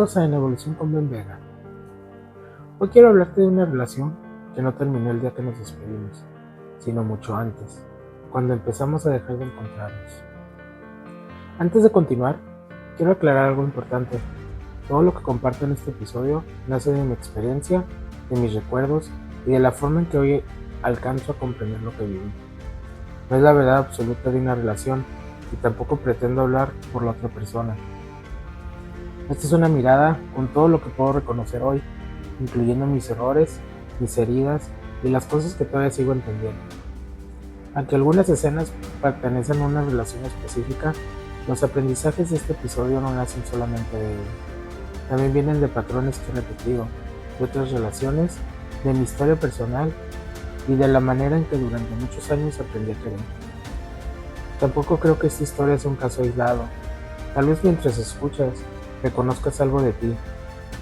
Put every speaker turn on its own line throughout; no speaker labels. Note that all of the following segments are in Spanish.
Bienvenidos a En Evolución con Ben Vega. Hoy quiero hablarte de una relación que no terminó el día que nos despedimos, sino mucho antes, cuando empezamos a dejar de encontrarnos. Antes de continuar, quiero aclarar algo importante. Todo lo que comparto en este episodio nace de mi experiencia, de mis recuerdos y de la forma en que hoy alcanzo a comprender lo que viví. No es la verdad absoluta de una relación y tampoco pretendo hablar por la otra persona. Esta es una mirada con todo lo que puedo reconocer hoy, incluyendo mis errores, mis heridas y las cosas que todavía sigo entendiendo. Aunque algunas escenas pertenecen a una relación específica, los aprendizajes de este episodio no nacen solamente de ello. También vienen de patrones que he repetido, de otras relaciones, de mi historia personal y de la manera en que durante muchos años aprendí a querer. Tampoco creo que esta historia sea un caso aislado. Tal vez mientras escuchas, reconozcas algo de ti,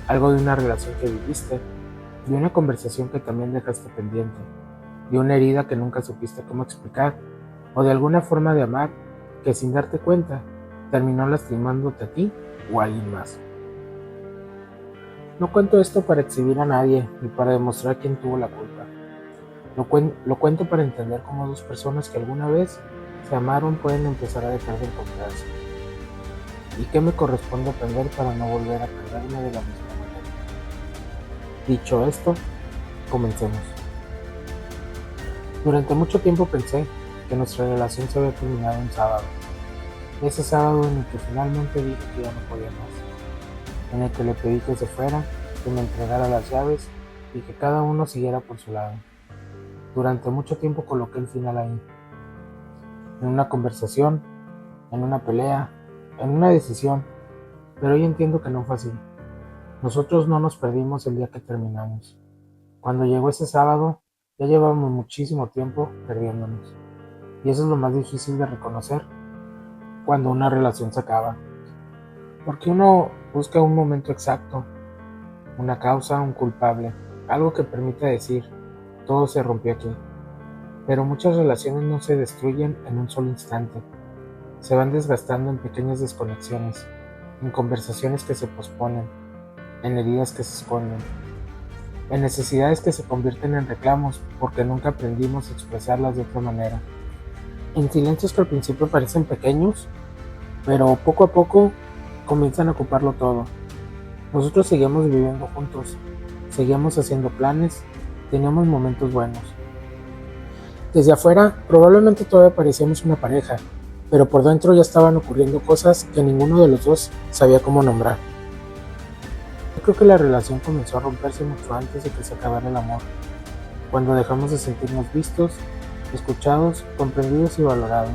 algo de una relación que viviste, de una conversación que también dejaste pendiente, de una herida que nunca supiste cómo explicar, o de alguna forma de amar que sin darte cuenta terminó lastimándote a ti o a alguien más. No cuento esto para exhibir a nadie ni para demostrar quién tuvo la culpa. Lo cuento para entender cómo dos personas que alguna vez se amaron pueden empezar a dejar de encontrarse. ¿Y qué me corresponde aprender para no volver a perderme de la misma manera? Dicho esto, comencemos. Durante mucho tiempo pensé que nuestra relación se había terminado un sábado. Ese sábado en el que finalmente dije que ya no podía más. En el que le pedí que se fuera, que me entregara las llaves y que cada uno siguiera por su lado. Durante mucho tiempo coloqué el final ahí. En una conversación, en una pelea, en una decisión, pero hoy entiendo que no fue así. Nosotros no nos perdimos el día que terminamos. Cuando llegó ese sábado, ya llevábamos muchísimo tiempo perdiéndonos. Y eso es lo más difícil de reconocer cuando una relación se acaba. Porque uno busca un momento exacto, una causa, un culpable, algo que permita decir, todo se rompió aquí. Pero muchas relaciones no se destruyen en un solo instante. Se van desgastando en pequeñas desconexiones, en conversaciones que se posponen, en heridas que se esconden, en necesidades que se convierten en reclamos porque nunca aprendimos a expresarlas de otra manera, en silencios que al principio parecen pequeños, pero poco a poco comienzan a ocuparlo todo. Nosotros seguíamos viviendo juntos, seguíamos haciendo planes, teníamos momentos buenos. Desde afuera probablemente todavía parecíamos una pareja, pero por dentro ya estaban ocurriendo cosas que ninguno de los dos sabía cómo nombrar. Yo creo que la relación comenzó a romperse mucho antes de que se acabara el amor, cuando dejamos de sentirnos vistos, escuchados, comprendidos y valorados.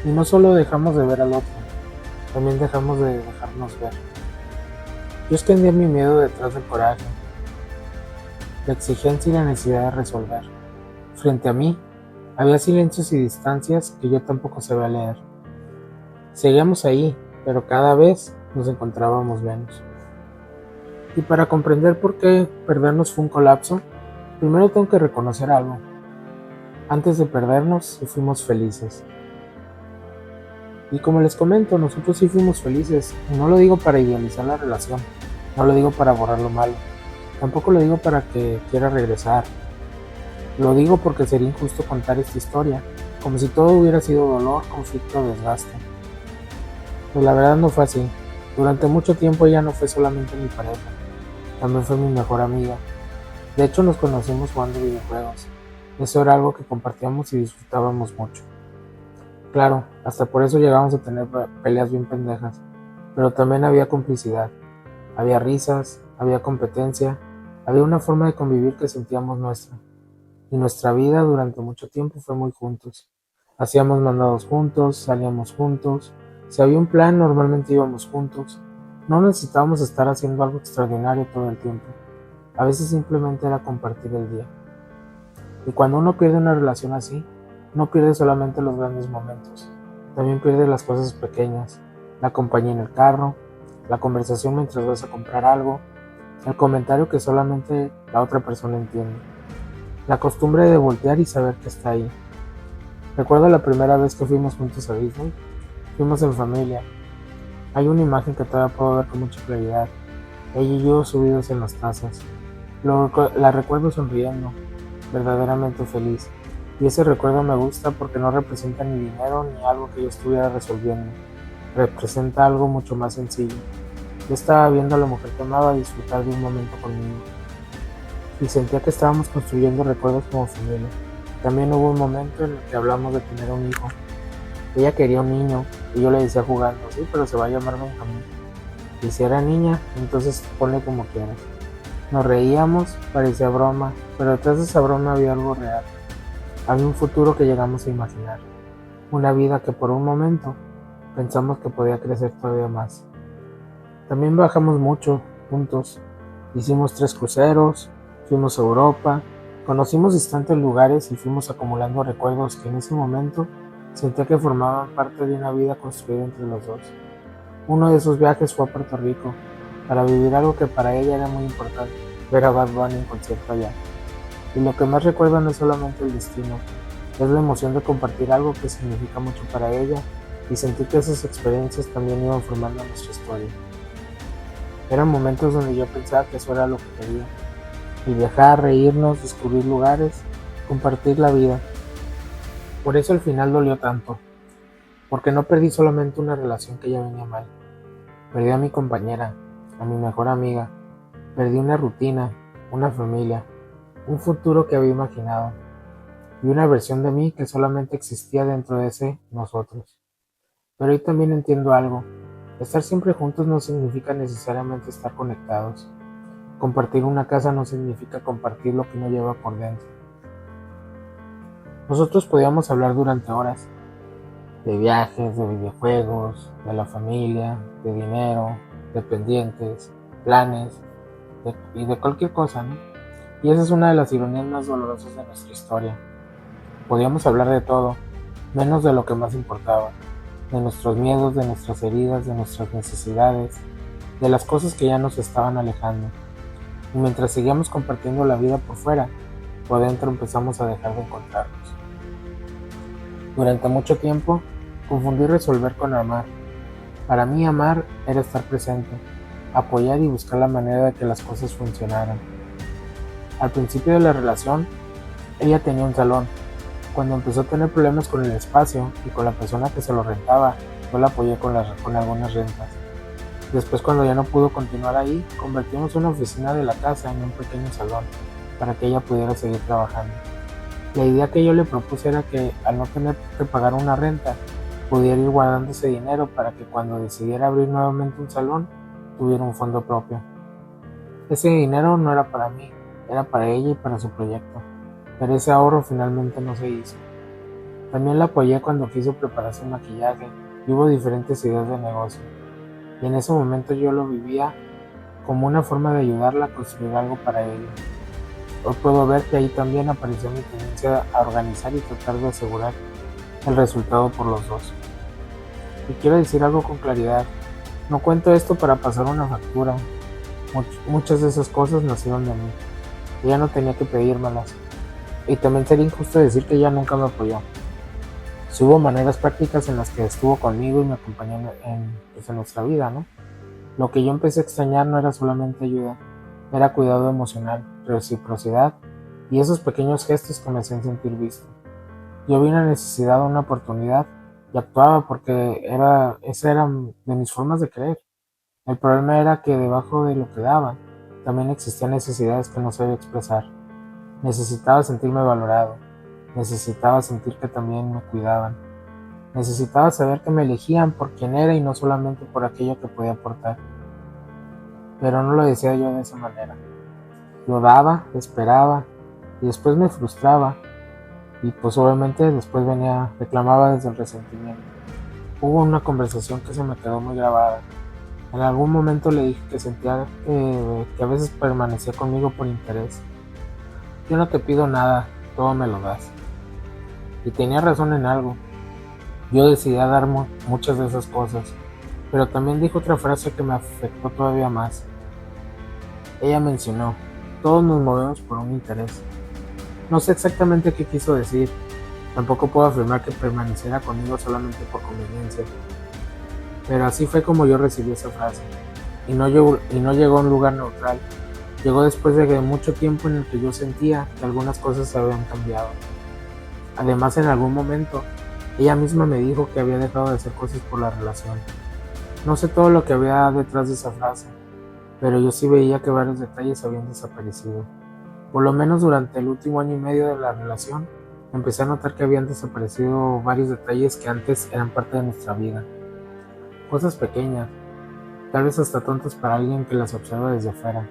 Y no solo dejamos de ver al otro, también dejamos de dejarnos ver. Yo escondía mi miedo detrás del coraje, la exigencia y la necesidad de resolver. Frente a mí, había silencios y distancias que yo tampoco sabía leer. Seguíamos ahí, pero cada vez nos encontrábamos menos. Y para comprender por qué perdernos fue un colapso, primero tengo que reconocer algo. Antes de perdernos, sí fuimos felices. Y como les comento, nosotros sí fuimos felices. Y no lo digo para idealizar la relación, no lo digo para borrar lo malo, tampoco lo digo para que quiera regresar. Lo digo porque sería injusto contar esta historia, como si todo hubiera sido dolor, conflicto o desgaste. Pues la verdad no fue así. Durante mucho tiempo ella no fue solamente mi pareja, también fue mi mejor amiga. De hecho nos conocimos jugando videojuegos. Eso era algo que compartíamos y disfrutábamos mucho. Claro, hasta por eso llegamos a tener peleas bien pendejas, pero también había complicidad, había risas, había competencia, había una forma de convivir que sentíamos nuestra. Y nuestra vida durante mucho tiempo fue muy juntos. Hacíamos mandados juntos, salíamos juntos. Si había un plan, normalmente íbamos juntos. No necesitábamos estar haciendo algo extraordinario todo el tiempo. A veces simplemente era compartir el día. Y cuando uno pierde una relación así, no pierde solamente los grandes momentos. También pierde las cosas pequeñas. La compañía en el carro, la conversación mientras vas a comprar algo, el comentario que solamente la otra persona entiende. La costumbre de voltear y saber que está ahí. Recuerdo la primera vez que fuimos juntos a Disney. Fuimos en familia. Hay una imagen que todavía puedo ver con mucha claridad. Ella y yo subidos en las tazas. La recuerdo sonriendo, verdaderamente feliz. Y ese recuerdo me gusta porque no representa ni dinero ni algo que yo estuviera resolviendo. Representa algo mucho más sencillo. Yo estaba viendo a la mujer que amaba disfrutar de un momento conmigo. Y sentía que estábamos construyendo recuerdos como familia. También hubo un momento en el que hablamos de tener un hijo. Ella quería un niño y yo le decía jugando, sí, pero se va a llamar Benjamín. Y si era niña, entonces ponle como quieras. Nos reíamos, parecía broma, pero detrás de esa broma había algo real. Había un futuro que llegamos a imaginar. Una vida que por un momento pensamos que podía crecer todavía más. También viajamos mucho juntos. Hicimos 3 cruceros, fuimos a Europa, conocimos distantes lugares y fuimos acumulando recuerdos que en ese momento sentía que formaban parte de una vida construida entre los dos. Uno de esos viajes fue a Puerto Rico, para vivir algo que para ella era muy importante, ver a Bad Bunny en concierto allá. Y lo que más recuerdo no es solamente el destino, es la emoción de compartir algo que significa mucho para ella y sentir que esas experiencias también iban formando nuestra historia. Eran momentos donde yo pensaba que eso era lo que quería, y viajar, reírnos, descubrir lugares, compartir la vida. Por eso al final dolió tanto, porque no perdí solamente una relación que ya venía mal, perdí a mi compañera, a mi mejor amiga, perdí una rutina, una familia, un futuro que había imaginado, y una versión de mí que solamente existía dentro de ese nosotros. Pero hoy también entiendo algo, estar siempre juntos no significa necesariamente estar conectados. Compartir una casa no significa compartir lo que uno lleva por dentro. Nosotros podíamos hablar durante horas, de viajes, de videojuegos, de la familia, de dinero, de pendientes, planes y de cualquier cosa, ¿no? Y esa es una de las ironías más dolorosas de nuestra historia. Podíamos hablar de todo, menos de lo que más importaba, de nuestros miedos, de nuestras heridas, de nuestras necesidades, de las cosas que ya nos estaban alejando. Y mientras seguíamos compartiendo la vida por fuera, por dentro empezamos a dejar de encontrarnos. Durante mucho tiempo, confundí resolver con amar. Para mí amar era estar presente, apoyar y buscar la manera de que las cosas funcionaran. Al principio de la relación, ella tenía un salón. Cuando empezó a tener problemas con el espacio y con la persona que se lo rentaba, yo la apoyé con algunas rentas. Después, cuando ya no pudo continuar ahí, convertimos una oficina de la casa en un pequeño salón para que ella pudiera seguir trabajando. La idea que yo le propuse era que, al no tener que pagar una renta, pudiera ir guardando ese dinero para que cuando decidiera abrir nuevamente un salón, tuviera un fondo propio. Ese dinero no era para mí, era para ella y para su proyecto, pero ese ahorro finalmente no se hizo. También la apoyé cuando quiso prepararse el maquillaje y hubo diferentes ideas de negocio. Y en ese momento yo lo vivía como una forma de ayudarla a construir algo para ella. Hoy puedo ver que ahí también apareció mi tendencia a organizar y tratar de asegurar el resultado por los dos. Y quiero decir algo con claridad, no cuento esto para pasar una factura. Muchas de esas cosas nacieron de mí. Ella no tenía que pedírmelas. Y también sería injusto decir que ella nunca me apoyó. Sí hubo maneras prácticas en las que estuvo conmigo y me acompañó en nuestra vida, ¿no? Lo que yo empecé a extrañar no era solamente ayuda, era cuidado emocional, reciprocidad y esos pequeños gestos que me hacían sentir visto. Yo vi una necesidad, una oportunidad y actuaba porque esa era de mis formas de creer. El problema era que debajo de lo que daba también existían necesidades que no sabía expresar. Necesitaba sentirme valorado, necesitaba sentir que también me cuidaban, necesitaba saber que me elegían por quien era y no solamente por aquello que podía aportar. Pero no lo decía yo de esa manera. Lo daba, esperaba y después me frustraba y pues obviamente después reclamaba desde el resentimiento. Hubo una conversación que se me quedó muy grabada. En algún momento le dije que sentía que a veces permanecía conmigo por interés. Yo no te pido nada, todo me lo das. Y tenía razón en algo. Yo decidí dar muchas de esas cosas, pero también dijo otra frase que me afectó todavía más. Ella mencionó, todos nos movemos por un interés. No sé exactamente qué quiso decir, tampoco puedo afirmar que permaneciera conmigo solamente por conveniencia. Pero así fue como yo recibí esa frase. Y no llegó a un lugar neutral. Llegó después de mucho tiempo en el que yo sentía que algunas cosas se habían cambiado. Además, en algún momento, ella misma me dijo que había dejado de hacer cosas por la relación. No sé todo lo que había detrás de esa frase, pero yo sí veía que varios detalles habían desaparecido. Por lo menos durante el último año y medio de la relación, empecé a notar que habían desaparecido varios detalles que antes eran parte de nuestra vida. Cosas pequeñas, tal vez hasta tontas para alguien que las observa desde afuera.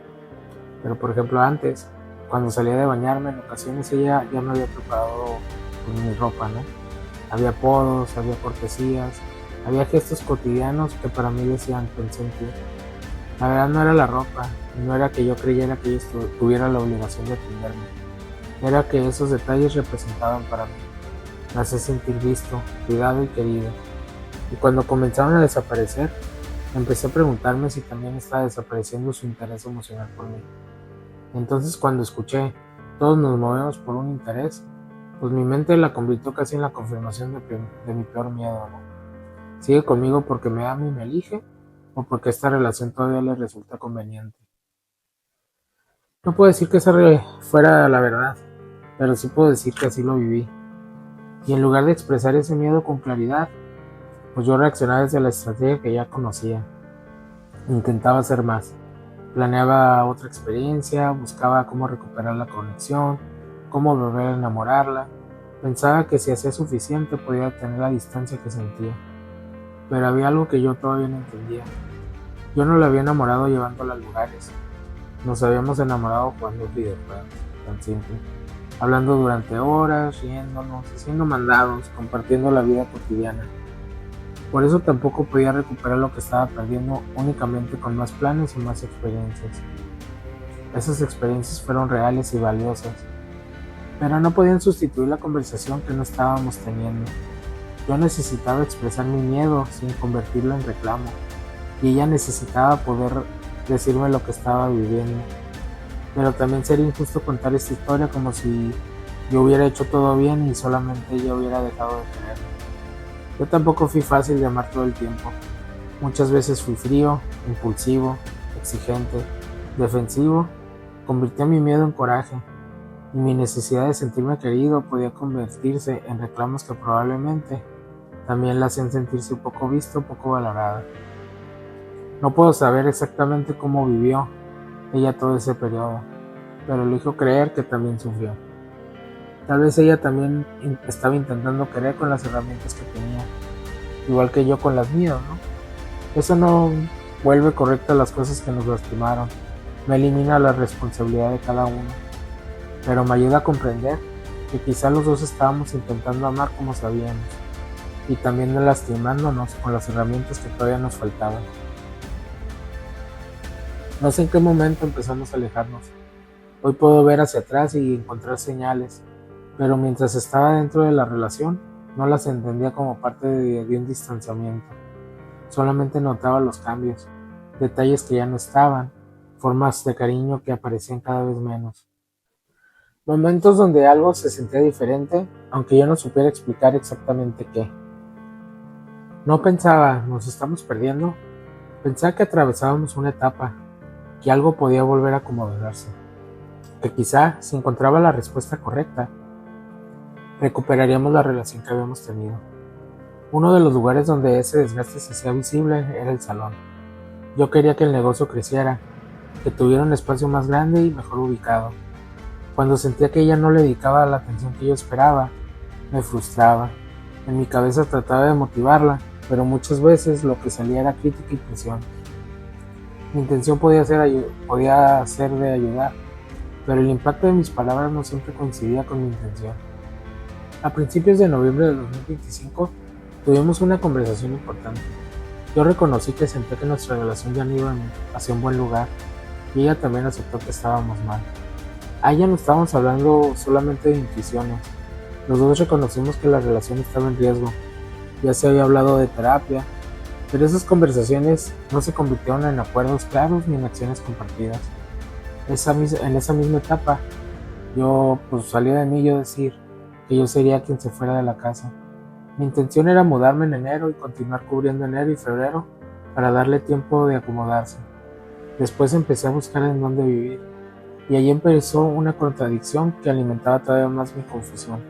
Pero por ejemplo antes, cuando salía de bañarme, en ocasiones ella ya me había preparado mi ropa, ¿no? Había apodos, había cortesías, había gestos cotidianos que para mí decían pensé en ti. La verdad no era la ropa, y no era que yo creyera que ella tuviera la obligación de atenderme. Era que esos detalles representaban para mí. Me hacía sentir visto, cuidado y querido. Y cuando comenzaron a desaparecer, empecé a preguntarme si también estaba desapareciendo su interés emocional por mí. Entonces cuando escuché, todos nos movemos por un interés, pues mi mente la convirtió casi en la confirmación de mi peor miedo, ¿no? ¿Sigue conmigo porque me ama y me elige? ¿O porque esta relación todavía le resulta conveniente? No puedo decir que esa fuera la verdad, pero sí puedo decir que así lo viví. Y en lugar de expresar ese miedo con claridad, pues yo reaccionaba desde la estrategia que ya conocía. Intentaba hacer más. Planeaba otra experiencia, buscaba cómo recuperar la conexión, cómo volver a enamorarla. Pensaba que si hacía suficiente podía tener la distancia que sentía. Pero había algo que yo todavía no entendía. Yo no la había enamorado llevándola a lugares. Nos habíamos enamorado jugando videojuegos, tan simple. Hablando durante horas, riéndonos, haciendo mandados, compartiendo la vida cotidiana. Por eso tampoco podía recuperar lo que estaba perdiendo únicamente con más planes y más experiencias. Esas experiencias fueron reales y valiosas, pero no podían sustituir la conversación que no estábamos teniendo. Yo necesitaba expresar mi miedo sin convertirlo en reclamo, y ella necesitaba poder decirme lo que estaba viviendo. Pero también sería injusto contar esta historia como si yo hubiera hecho todo bien y solamente ella hubiera dejado de quererme. Yo tampoco fui fácil de amar todo el tiempo. Muchas veces fui frío, impulsivo, exigente, defensivo. Convertí mi miedo en coraje, y mi necesidad de sentirme querido podía convertirse en reclamos que probablemente también la hacían sentirse poco visto, poco valorada. No puedo saber exactamente cómo vivió ella todo ese periodo, pero elijo creer que también sufrió. Tal vez ella también estaba intentando querer con las herramientas que tenía, igual que yo con las mías, ¿no? Eso no vuelve correctas las cosas que nos lastimaron, no elimina la responsabilidad de cada uno, pero me ayuda a comprender que quizá los dos estábamos intentando amar como sabíamos, y también lastimándonos con las herramientas que todavía nos faltaban. No sé en qué momento empezamos a alejarnos. Hoy puedo ver hacia atrás y encontrar señales, pero mientras estaba dentro de la relación, no las entendía como parte de un distanciamiento. Solamente notaba los cambios, detalles que ya no estaban, formas de cariño que aparecían cada vez menos. Momentos donde algo se sentía diferente, aunque yo no supiera explicar exactamente qué. No pensaba, ¿nos estamos perdiendo? Pensaba que atravesábamos una etapa, que algo podía volver a acomodarse, que quizá, si encontraba la respuesta correcta, recuperaríamos la relación que habíamos tenido. Uno de los lugares donde ese desgaste se hacía visible era el salón. Yo quería que el negocio creciera, que tuviera un espacio más grande y mejor ubicado. Cuando sentía que ella no le dedicaba la atención que yo esperaba, me frustraba. En mi cabeza trataba de motivarla, pero muchas veces lo que salía era crítica y presión. Mi intención podía ser de ayudar, pero el impacto de mis palabras no siempre coincidía con mi intención. A principios de noviembre de 2025 tuvimos una conversación importante. Yo reconocí que sentía que nuestra relación ya no iba hacia un buen lugar, y ella también aceptó que estábamos mal. A ella no estábamos hablando solamente de intuiciones. Los dos reconocimos que la relación estaba en riesgo. Ya se había hablado de terapia, pero esas conversaciones no se convirtieron en acuerdos claros ni en acciones compartidas. En esa misma etapa, yo salía de mí yo decir que yo sería quien se fuera de la casa. Mi intención era mudarme en enero y continuar cubriendo enero y febrero para darle tiempo de acomodarse. Después empecé a buscar en dónde vivir, y allí empezó una contradicción que alimentaba todavía más mi confusión.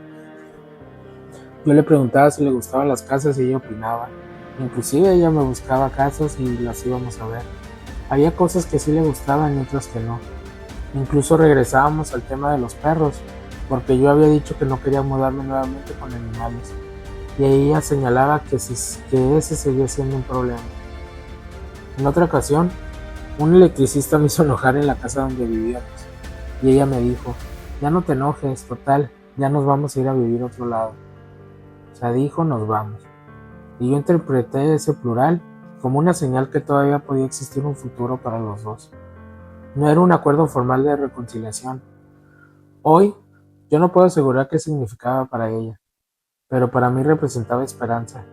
Yo le preguntaba si le gustaban las casas y ella opinaba. Inclusive ella me buscaba casas y las íbamos a ver. Había cosas que sí le gustaban y otras que no. Incluso regresábamos al tema de los perros, porque yo había dicho que no quería mudarme nuevamente con animales, y ella señalaba que ese seguía siendo un problema. En otra ocasión, un electricista me hizo enojar en la casa donde vivíamos, y ella me dijo: ya no te enojes, total, ya nos vamos a ir a vivir a otro lado. O sea, dijo nos vamos, y yo interpreté ese plural como una señal que todavía podía existir un futuro para los dos. No era un acuerdo formal de reconciliación. Hoy, yo no puedo asegurar qué significaba para ella, pero para mí representaba esperanza.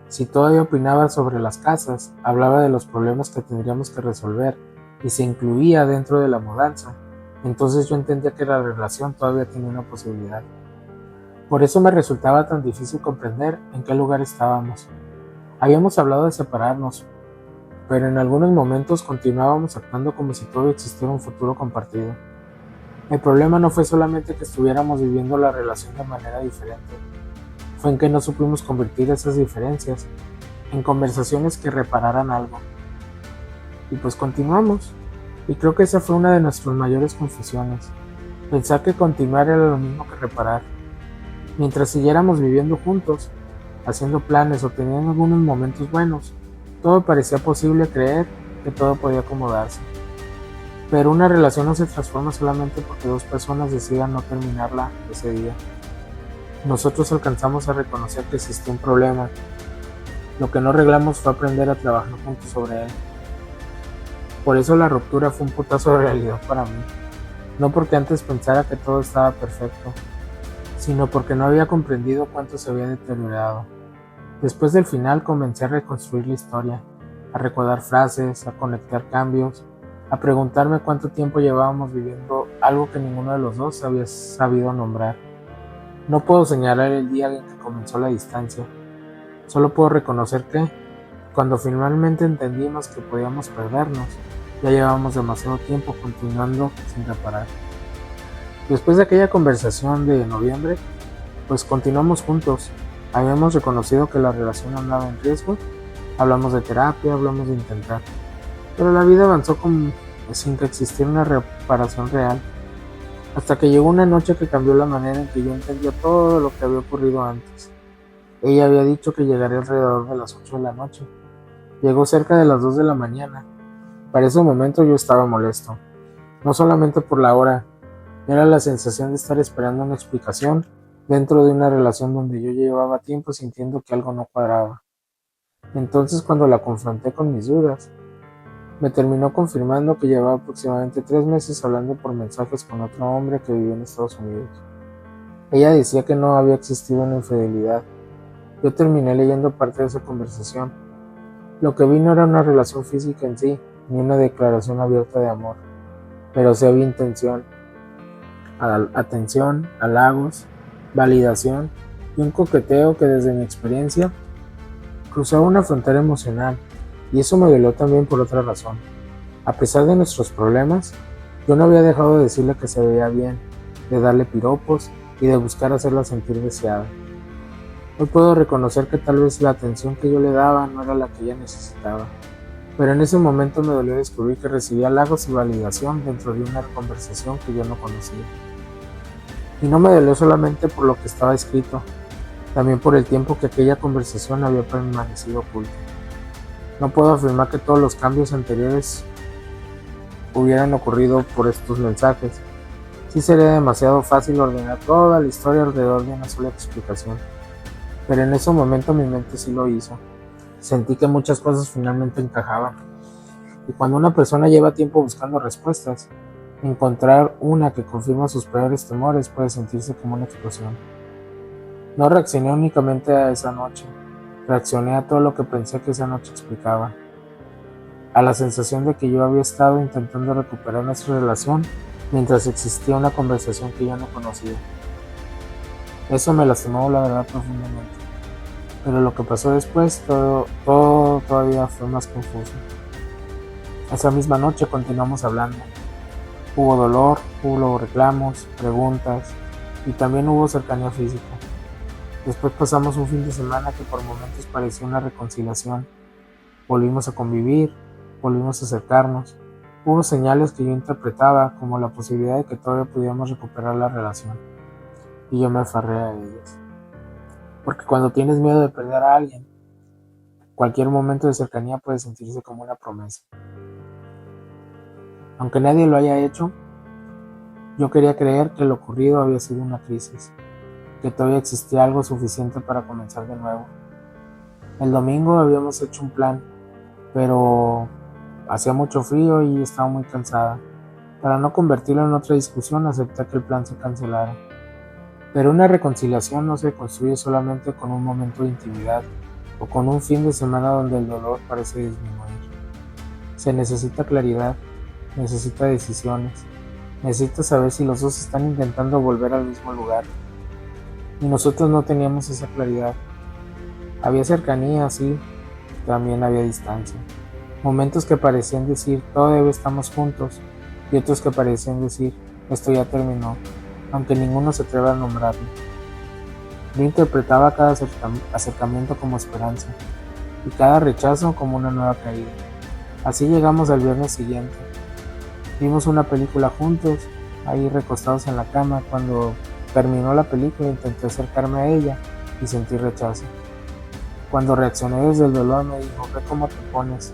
Si todavía opinaba sobre las casas, hablaba de los problemas que tendríamos que resolver y se incluía dentro de la mudanza, entonces yo entendía que la relación todavía tenía una posibilidad. Por eso me resultaba tan difícil comprender en qué lugar estábamos. Habíamos hablado de separarnos, pero en algunos momentos continuábamos actuando como si todavía existiera un futuro compartido. El problema no fue solamente que estuviéramos viviendo la relación de manera diferente, fue en que no supimos convertir esas diferencias en conversaciones que repararan algo. Y pues continuamos, y creo que esa fue una de nuestras mayores confusiones, pensar que continuar era lo mismo que reparar. Mientras siguiéramos viviendo juntos, haciendo planes o teniendo algunos momentos buenos, todo parecía posible creer que todo podía acomodarse. Pero una relación no se transforma solamente porque dos personas decidan no terminarla ese día. Nosotros alcanzamos a reconocer que existía un problema. Lo que no arreglamos fue aprender a trabajar juntos sobre él. Por eso la ruptura fue un putazo de realidad para mí. No porque antes pensara que todo estaba perfecto, sino porque no había comprendido cuánto se había deteriorado. Después del final comencé a reconstruir la historia, a recordar frases, a conectar cambios, a preguntarme cuánto tiempo llevábamos viviendo algo que ninguno de los dos había sabido nombrar. No puedo señalar el día en que comenzó la distancia, solo puedo reconocer que, cuando finalmente entendimos que podíamos perdernos, ya llevábamos demasiado tiempo continuando sin reparar. Después de aquella conversación de noviembre, pues continuamos juntos. Habíamos reconocido que la relación andaba en riesgo, hablamos de terapia, hablamos de intentar, pero la vida avanzó sin que existiera una reparación real, hasta que llegó una noche que cambió la manera en que yo entendía todo lo que había ocurrido antes. Ella había dicho que llegaría alrededor de las 8 de la noche. Llegó cerca de las 2 de la mañana. Para ese momento yo estaba molesto, no solamente por la hora, era la sensación de estar esperando una explicación dentro de una relación donde yo llevaba tiempo sintiendo que algo no cuadraba. Entonces, cuando la confronté con mis dudas, me terminó confirmando que llevaba aproximadamente 3 meses hablando por mensajes con otro hombre que vivía en Estados Unidos. Ella decía que no había existido una infidelidad. Yo terminé leyendo parte de esa conversación. Lo que vi no era una relación física en sí, ni una declaración abierta de amor, pero sí había intención, atención, halagos, validación y un coqueteo que desde mi experiencia cruzaba una frontera emocional, y eso me dolió también por otra razón. A pesar de nuestros problemas, yo no había dejado de decirle que se veía bien, de darle piropos y de buscar hacerla sentir deseada. Hoy puedo reconocer que tal vez la atención que yo le daba no era la que ella necesitaba, pero en ese momento me dolió descubrir que recibía halagos y validación dentro de una conversación que yo no conocía. Y no me dolió solamente por lo que estaba escrito, también por el tiempo que aquella conversación había permanecido oculta. No puedo afirmar que todos los cambios anteriores hubieran ocurrido por estos mensajes. Sí sería demasiado fácil ordenar toda la historia alrededor de una sola explicación, pero en ese momento mi mente sí lo hizo. Sentí que muchas cosas finalmente encajaban, y cuando una persona lleva tiempo buscando respuestas, encontrar una que confirma sus peores temores puede sentirse como una explosión. No reaccioné únicamente a esa noche, reaccioné a todo lo que pensé que esa noche explicaba, a la sensación de que yo había estado intentando recuperar nuestra relación mientras existía una conversación que yo no conocía. Eso me lastimó, la verdad, profundamente. pero lo que pasó después todo todavía fue más confuso. Esa misma noche continuamos hablando. Hubo dolor, hubo reclamos, preguntas y también hubo cercanía física. Después pasamos un fin de semana que por momentos parecía una reconciliación. Volvimos a convivir, volvimos a acercarnos. Hubo señales que yo interpretaba como la posibilidad de que todavía pudiéramos recuperar la relación. Y yo me aferré a ellas. Porque cuando tienes miedo de perder a alguien, cualquier momento de cercanía puede sentirse como una promesa. Aunque nadie lo haya hecho, yo quería creer que lo ocurrido había sido una crisis, que todavía existía algo suficiente para comenzar de nuevo. El domingo habíamos hecho un plan, pero hacía mucho frío y estaba muy cansada. Para no convertirlo en otra discusión, acepté que el plan se cancelara. Pero una reconciliación no se construye solamente con un momento de intimidad o con un fin de semana donde el dolor parece disminuir. Se necesita claridad, necesita decisiones, necesita saber si los dos están intentando volver al mismo lugar. Y nosotros no teníamos esa claridad. Había cercanía, sí, también había distancia. Momentos que parecían decir todavía estamos juntos y otros que parecían decir esto ya terminó, aunque ninguno se atreva a nombrarlo. Yo interpretaba cada acercamiento como esperanza y cada rechazo como una nueva caída. Así llegamos al viernes siguiente. Vimos una película juntos, ahí recostados en la cama. Cuando terminó la película intenté acercarme a ella y sentí rechazo. Cuando reaccioné desde el dolor me dijo, ve cómo te pones.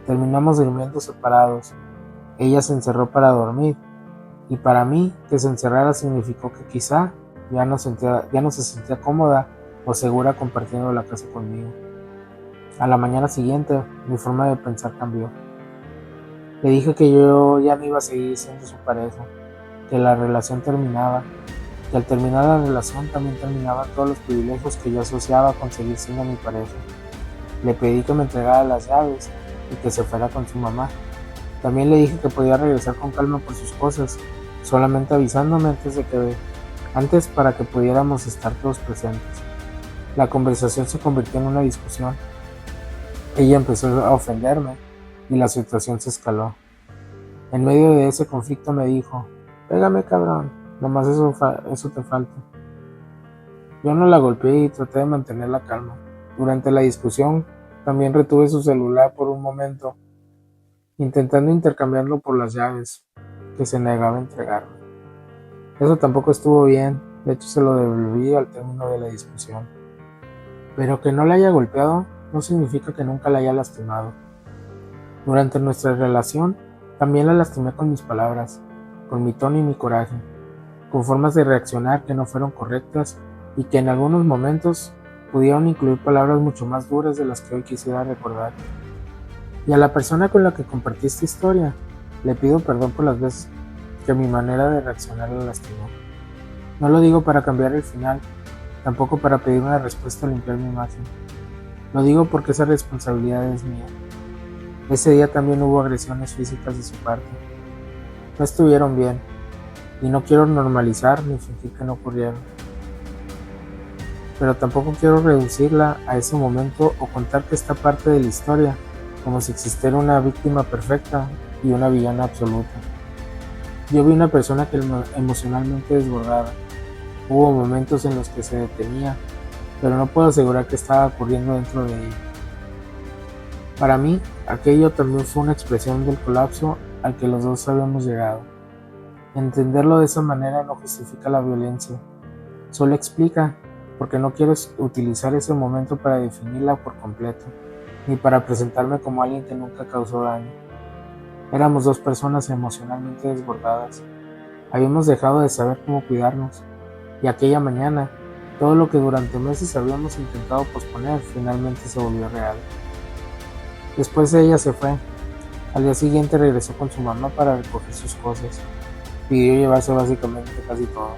Terminamos durmiendo separados. Ella se encerró para dormir y para mí que se encerrara significó que quizá ya no se sentía cómoda o segura compartiendo la casa conmigo. A la mañana siguiente mi forma de pensar cambió. Le dije que yo ya no iba a seguir siendo su pareja, que la relación terminaba, que al terminar la relación también terminaban todos los privilegios que yo asociaba con seguir siendo mi pareja. Le pedí que me entregara las llaves y que se fuera con su mamá. También le dije que podía regresar con calma por sus cosas, solamente avisándome antes para que pudiéramos estar todos presentes. La conversación se convirtió en una discusión. Ella empezó a ofenderme y la situación se escaló. En medio de ese conflicto me dijo, pégame cabrón, nomás eso te falta. Yo no la golpeé y traté de mantener la calma. Durante la discusión también retuve su celular por un momento, intentando intercambiarlo por las llaves, que se negaba a entregarme. Eso tampoco estuvo bien, de hecho se lo devolví al término de la discusión. Pero que no la haya golpeado no significa que nunca la haya lastimado. Durante nuestra relación también la lastimé con mis palabras, con mi tono y mi coraje, con formas de reaccionar que no fueron correctas y que en algunos momentos pudieron incluir palabras mucho más duras de las que hoy quisiera recordar. Y a la persona con la que compartí esta historia, le pido perdón por las veces que mi manera de reaccionar la lastimó. No lo digo para cambiar el final, tampoco para pedir una respuesta o limpiar mi imagen. Lo digo porque esa responsabilidad es mía. Ese día también hubo agresiones físicas de su parte. No estuvieron bien, y no quiero normalizar ni fingir que no ocurrieron. Pero tampoco quiero reducirla a ese momento o contar que esta parte de la historia como si existiera una víctima perfecta y una villana absoluta. Yo vi una persona que emocionalmente desbordada. Hubo momentos en los que se detenía, pero no puedo asegurar que estaba ocurriendo dentro de ella. Para mí, aquello también fue una expresión del colapso al que los dos habíamos llegado. Entenderlo de esa manera no justifica la violencia, solo explica porque no quiero utilizar ese momento para definirla por completo, ni para presentarme como alguien que nunca causó daño. Éramos dos personas emocionalmente desbordadas. Habíamos dejado de saber cómo cuidarnos, y aquella mañana, todo lo que durante meses habíamos intentado posponer finalmente se volvió real. Después ella se fue. Al día siguiente regresó con su mamá para recoger sus cosas. Pidió llevarse básicamente casi todo.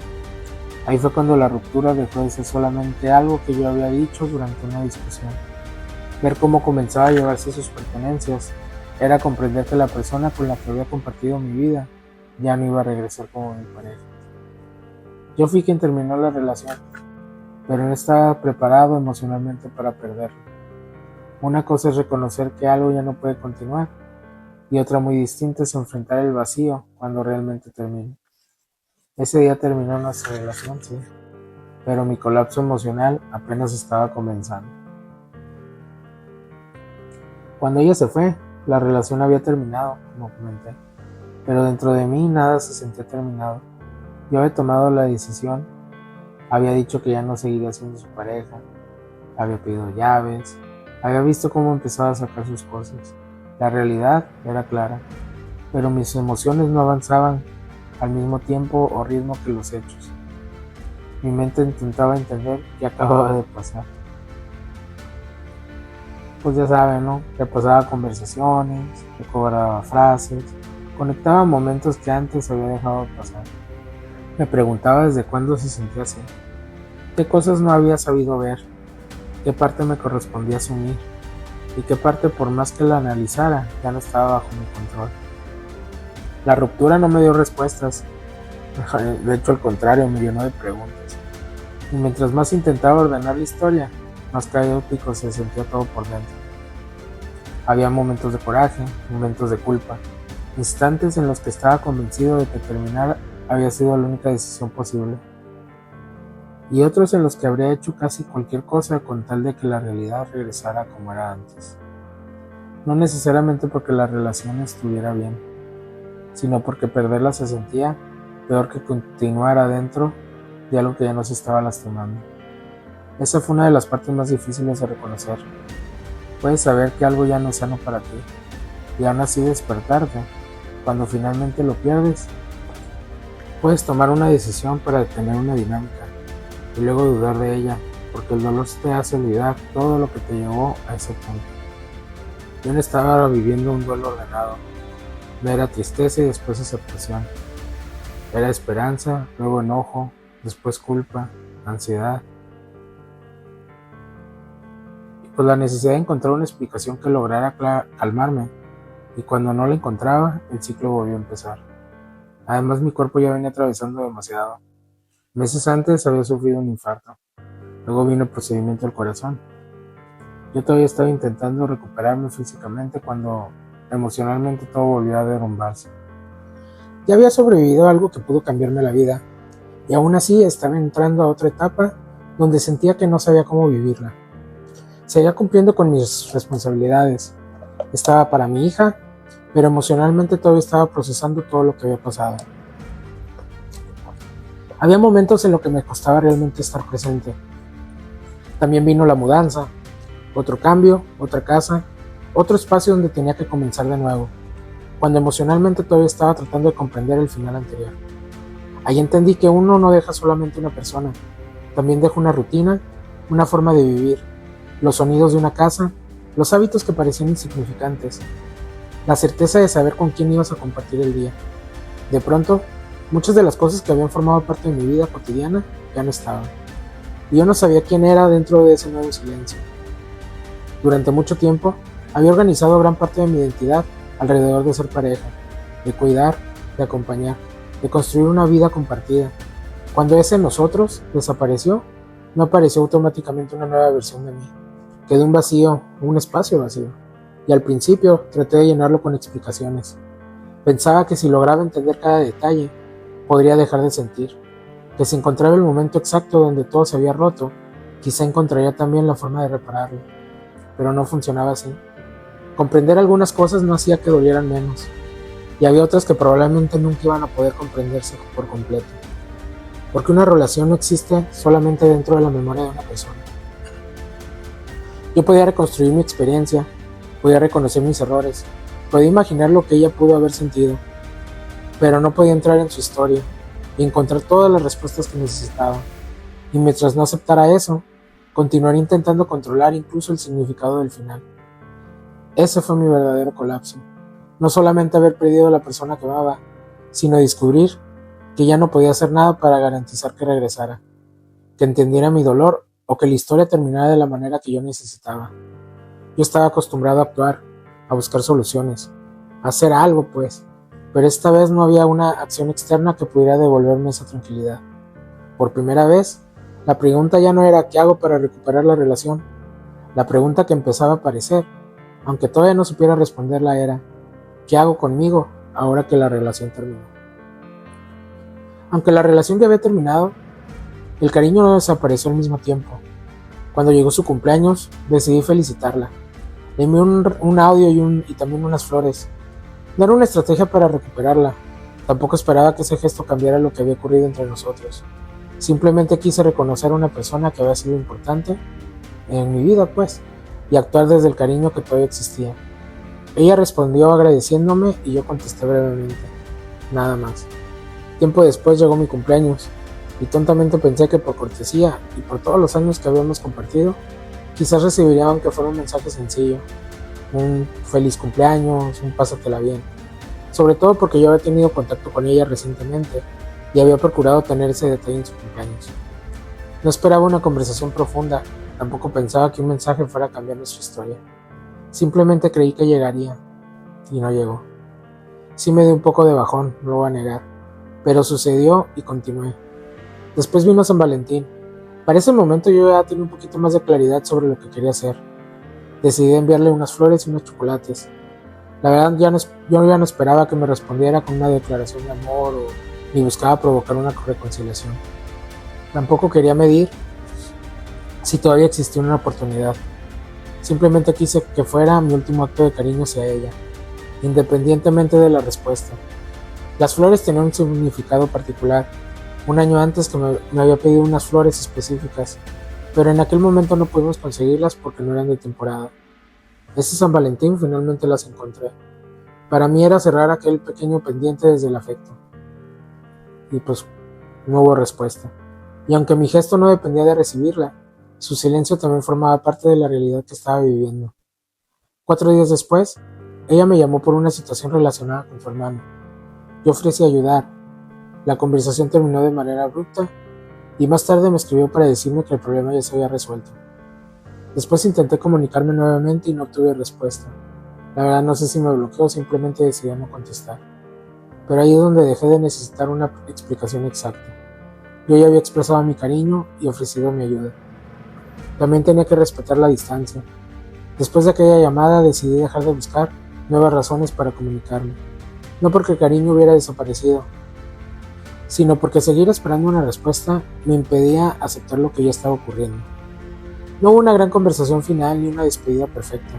Ahí fue cuando la ruptura dejó de ser solamente algo que yo había dicho durante una discusión. Ver cómo comenzaba a llevarse sus pertenencias era comprender que la persona con la que había compartido mi vida ya no iba a regresar como mi pareja. Yo fui quien terminó la relación, pero no estaba preparado emocionalmente para perderlo. Una cosa es reconocer que algo ya no puede continuar, y otra muy distinta es enfrentar el vacío cuando realmente termine. Ese día terminó nuestra relación, sí, pero mi colapso emocional apenas estaba comenzando. Cuando ella se fue, la relación había terminado, como comenté, pero dentro de mí nada se sentía terminado. Yo había tomado la decisión, había dicho que ya no seguiría siendo su pareja, había pedido llaves, había visto cómo empezaba a sacar sus cosas. La realidad era clara, pero mis emociones no avanzaban al mismo tiempo o ritmo que los hechos. Mi mente intentaba entender qué acababa de pasar. Pues ya saben, ¿no? Repasaba conversaciones, recordaba frases, conectaba momentos que antes había dejado de pasar. Me preguntaba desde cuándo se sentía así, qué cosas no había sabido ver, qué parte me correspondía asumir y qué parte, por más que la analizara, ya no estaba bajo mi control. La ruptura no me dio respuestas, de hecho al contrario, me llenó de preguntas. Y mientras más intentaba ordenar la historia, más caótico se sentía todo por dentro. Había momentos de coraje, momentos de culpa, instantes en los que estaba convencido de que terminar había sido la única decisión posible, y otros en los que habría hecho casi cualquier cosa con tal de que la realidad regresara como era antes. No necesariamente porque la relación estuviera bien, sino porque perderla se sentía peor que continuar adentro de algo que ya no se estaba lastimando. Esa fue una de las partes más difíciles de reconocer. Puedes saber que algo ya no es sano para ti, y aún así despertarte. Cuando finalmente lo pierdes, puedes tomar una decisión para detener una dinámica, y luego dudar de ella, porque el dolor te hace olvidar todo lo que te llevó a ese punto. Yo no estaba viviendo un duelo ordenado, no era tristeza y después aceptación, era esperanza, luego enojo, después culpa, ansiedad, y pues la necesidad de encontrar una explicación que lograra calmarme, y cuando no la encontraba, el ciclo volvió a empezar. Además, mi cuerpo ya venía atravesando demasiado. Meses antes había sufrido un infarto, luego vino el procedimiento al corazón. Yo todavía estaba intentando recuperarme físicamente cuando emocionalmente todo volvió a derrumbarse. Ya había sobrevivido a algo que pudo cambiarme la vida, y aún así estaba entrando a otra etapa donde sentía que no sabía cómo vivirla. Seguía cumpliendo con mis responsabilidades, estaba para mi hija, pero emocionalmente todavía estaba procesando todo lo que había pasado. Había momentos en los que me costaba realmente estar presente. También vino la mudanza, otro cambio, otra casa, otro espacio donde tenía que comenzar de nuevo, cuando emocionalmente todavía estaba tratando de comprender el final anterior. Ahí entendí que uno no deja solamente una persona, también deja una rutina, una forma de vivir, los sonidos de una casa, los hábitos que parecían insignificantes, la certeza de saber con quién ibas a compartir el día. De pronto, muchas de las cosas que habían formado parte de mi vida cotidiana ya no estaban, y yo no sabía quién era dentro de ese nuevo silencio. Durante mucho tiempo, había organizado gran parte de mi identidad alrededor de ser pareja, de cuidar, de acompañar, de construir una vida compartida. Cuando ese nosotros desapareció, no apareció automáticamente una nueva versión de mí. Quedó un vacío, un espacio vacío, y al principio traté de llenarlo con explicaciones. Pensaba que si lograba entender cada detalle, podría dejar de sentir, que si encontraba el momento exacto donde todo se había roto, quizá encontraría también la forma de repararlo. Pero no funcionaba así. Comprender algunas cosas no hacía que dolieran menos, y había otras que probablemente nunca iban a poder comprenderse por completo, porque una relación no existe solamente dentro de la memoria de una persona. Yo podía reconstruir mi experiencia, podía reconocer mis errores, podía imaginar lo que ella pudo haber sentido, pero no podía entrar en su historia y encontrar todas las respuestas que necesitaba, y mientras no aceptara eso, continuaría intentando controlar incluso el significado del final. Ese fue mi verdadero colapso. No solamente haber perdido a la persona que amaba, sino descubrir que ya no podía hacer nada para garantizar que regresara, que entendiera mi dolor o que la historia terminara de la manera que yo necesitaba. Yo estaba acostumbrado a actuar, a buscar soluciones, a hacer algo pues, pero esta vez no había una acción externa que pudiera devolverme esa tranquilidad. Por primera vez, La pregunta ya no era ¿qué hago para recuperar la relación? La pregunta que empezaba a aparecer, aunque todavía no supiera responderla, era ¿qué hago conmigo ahora que la relación terminó? Aunque la relación ya había terminado, el cariño no desapareció al mismo tiempo. Cuando llegó su cumpleaños, decidí felicitarla. Le envié un audio y también unas flores. No era una estrategia para recuperarla. Tampoco esperaba que ese gesto cambiara lo que había ocurrido entre nosotros. Simplemente quise reconocer a una persona que había sido importante en mi vida, pues, y actuar desde el cariño que todavía existía. Ella respondió agradeciéndome y yo contesté brevemente. Nada más. Tiempo después llegó mi cumpleaños, y tontamente pensé que por cortesía y por todos los años que habíamos compartido, quizás recibiría aunque fuera un mensaje sencillo, un feliz cumpleaños, un pásatela bien. Sobre todo porque yo había tenido contacto con ella recientemente y había procurado tener ese detalle en su cumpleaños. No esperaba una conversación profunda, tampoco pensaba que un mensaje fuera a cambiar nuestra historia. Simplemente creí que llegaría, y no llegó. Sí me dio un poco de bajón, no lo voy a negar, pero sucedió y continué. Después vino San Valentín. Para ese momento yo ya tenía un poquito más de claridad sobre lo que quería hacer. Decidí enviarle unas flores y unos chocolates. La verdad yo ya no esperaba que me respondiera con una declaración de amor o ni buscaba provocar una reconciliación. Tampoco quería medir si todavía existía una oportunidad. Simplemente quise que fuera mi último acto de cariño hacia ella, independientemente de la respuesta. Las flores tenían un significado particular. Un año antes que me había pedido unas flores específicas, pero en aquel momento no pudimos conseguirlas porque no eran de temporada. Ese San Valentín finalmente las encontré. Para mí era cerrar aquel pequeño pendiente desde el afecto. Y pues no hubo respuesta. Y aunque mi gesto no dependía de recibirla, su silencio también formaba parte de la realidad que estaba viviendo. 4 días después, ella me llamó por una situación relacionada con su hermano. Yo ofrecí ayudar. La conversación terminó de manera abrupta y más tarde me escribió para decirme que el problema ya se había resuelto. Después intenté comunicarme nuevamente y no obtuve respuesta. La verdad no sé si me bloqueó o simplemente decidí no contestar. Pero ahí es donde dejé de necesitar una explicación exacta. Yo ya había expresado mi cariño y ofrecido mi ayuda. También tenía que respetar la distancia. Después de aquella llamada decidí dejar de buscar nuevas razones para comunicarme. No porque el cariño hubiera desaparecido, sino porque seguir esperando una respuesta me impedía aceptar lo que ya estaba ocurriendo. No hubo una gran conversación final ni una despedida perfecta.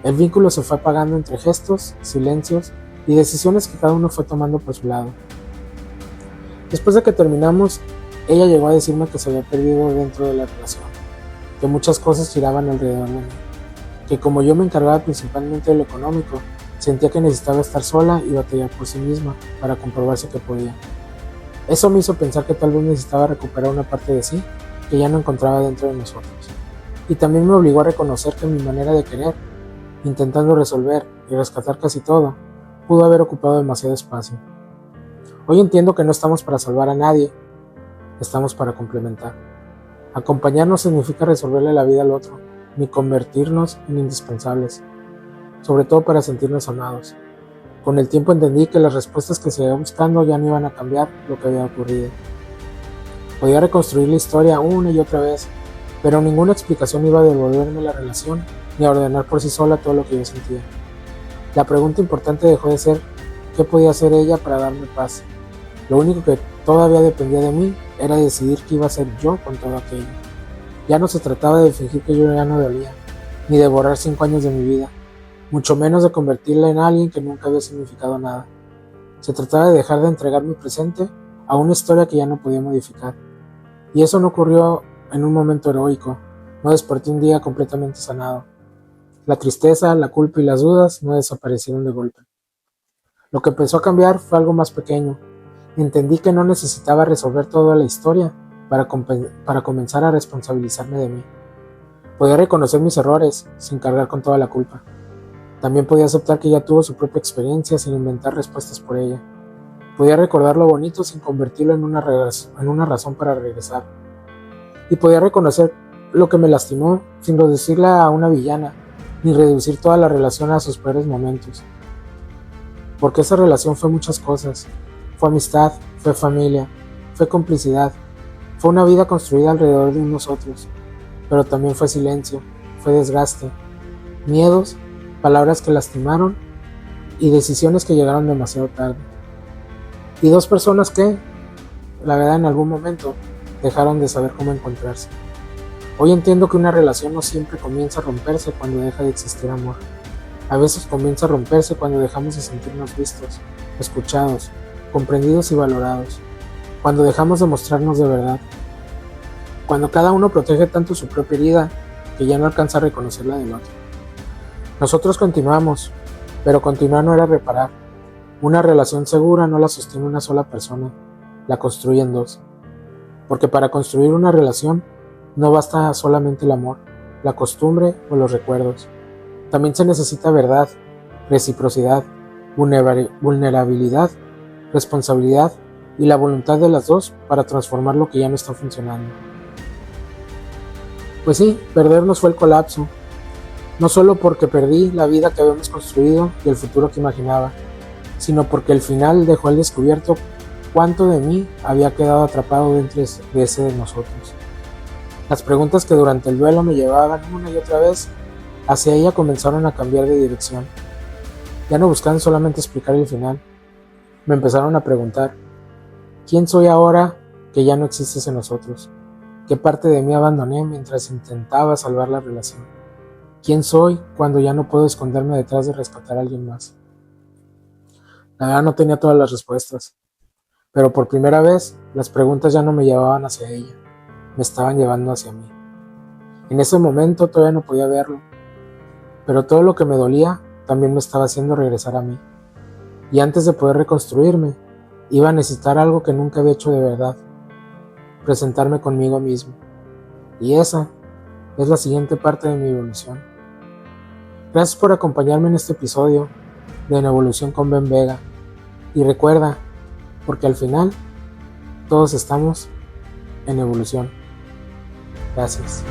El vínculo se fue apagando entre gestos, silencios y decisiones que cada uno fue tomando por su lado. Después de que terminamos, ella llegó a decirme que se había perdido dentro de la relación, que muchas cosas giraban alrededor de mí, que como yo me encargaba principalmente de lo económico, sentía que necesitaba estar sola y batallar por sí misma para comprobarse que podía. Eso me hizo pensar que tal vez necesitaba recuperar una parte de sí que ya no encontraba dentro de nosotros. Y también me obligó a reconocer que mi manera de querer, intentando resolver y rescatar casi todo, pudo haber ocupado demasiado espacio. Hoy entiendo que no estamos para salvar a nadie, estamos para complementar. Acompañar no significa resolverle la vida al otro, ni convertirnos en indispensables, sobre todo para sentirnos amados. Con el tiempo entendí que las respuestas que seguía buscando ya no iban a cambiar lo que había ocurrido. Podía reconstruir la historia una y otra vez, pero ninguna explicación iba a devolverme la relación ni a ordenar por sí sola todo lo que yo sentía. La pregunta importante dejó de ser qué podía hacer ella para darme paz. Lo único que todavía dependía de mí era decidir qué iba a hacer yo con todo aquello. Ya no se trataba de fingir que yo ya no dolía, ni de borrar 5 años de mi vida, mucho menos de convertirla en alguien que nunca había significado nada. Se trataba de dejar de entregar mi presente a una historia que ya no podía modificar. Y eso no ocurrió en un momento heroico, no desperté un día completamente sanado. La tristeza, la culpa y las dudas no desaparecieron de golpe. Lo que empezó a cambiar fue algo más pequeño. Entendí que no necesitaba resolver toda la historia para comenzar a responsabilizarme de mí. Podía reconocer mis errores sin cargar con toda la culpa. También podía aceptar que ella tuvo su propia experiencia sin inventar respuestas por ella. Podía recordar lo bonito sin convertirlo en una razón para regresar. Y podía reconocer lo que me lastimó sin reducirla a una villana, ni reducir toda la relación a sus peores momentos. Porque esa relación fue muchas cosas. Fue amistad, fue familia, fue complicidad, Fue una vida construida alrededor de nosotros, pero también fue silencio, fue desgaste, miedos, palabras que lastimaron y decisiones que llegaron demasiado tarde. Y dos personas que, la verdad, en algún momento dejaron de saber cómo encontrarse. Hoy entiendo que una relación no siempre comienza a romperse cuando deja de existir amor. A veces comienza a romperse cuando dejamos de sentirnos vistos, escuchados, comprendidos y valorados. Cuando dejamos de mostrarnos de verdad. Cuando cada uno protege tanto su propia herida que ya no alcanza a reconocer la del otro. Nosotros continuamos, pero continuar no era reparar. Una relación segura no la sostiene una sola persona, la construyen dos. Porque para construir una relación no basta solamente el amor, la costumbre o los recuerdos. También se necesita verdad, reciprocidad, vulnerabilidad, responsabilidad y la voluntad de las dos para transformar lo que ya no está funcionando. Pues sí, perdernos fue el colapso. No solo porque perdí la vida que habíamos construido y el futuro que imaginaba, sino porque el final dejó al descubierto cuánto de mí había quedado atrapado dentro de ese de nosotros. Las preguntas que durante el duelo me llevaban una y otra vez hacia ella comenzaron a cambiar de dirección. Ya no buscaban solamente explicar el final. Me empezaron a preguntar, ¿quién soy ahora que ya no existes en nosotros? ¿Qué parte de mí abandoné mientras intentaba salvar la relación? ¿Quién soy cuando ya no puedo esconderme detrás de rescatar a alguien más? La verdad no tenía todas las respuestas, pero por primera vez las preguntas ya no me llevaban hacia ella, me estaban llevando hacia mí. En ese momento todavía no podía verlo, pero todo lo que me dolía también me estaba haciendo regresar a mí. Y antes de poder reconstruirme, iba a necesitar algo que nunca había hecho de verdad, presentarme conmigo mismo. Y esa es la siguiente parte de mi evolución. Gracias por acompañarme en este episodio de En Evolución con Ben Vega. Y recuerda, porque al final todos estamos en evolución. Gracias.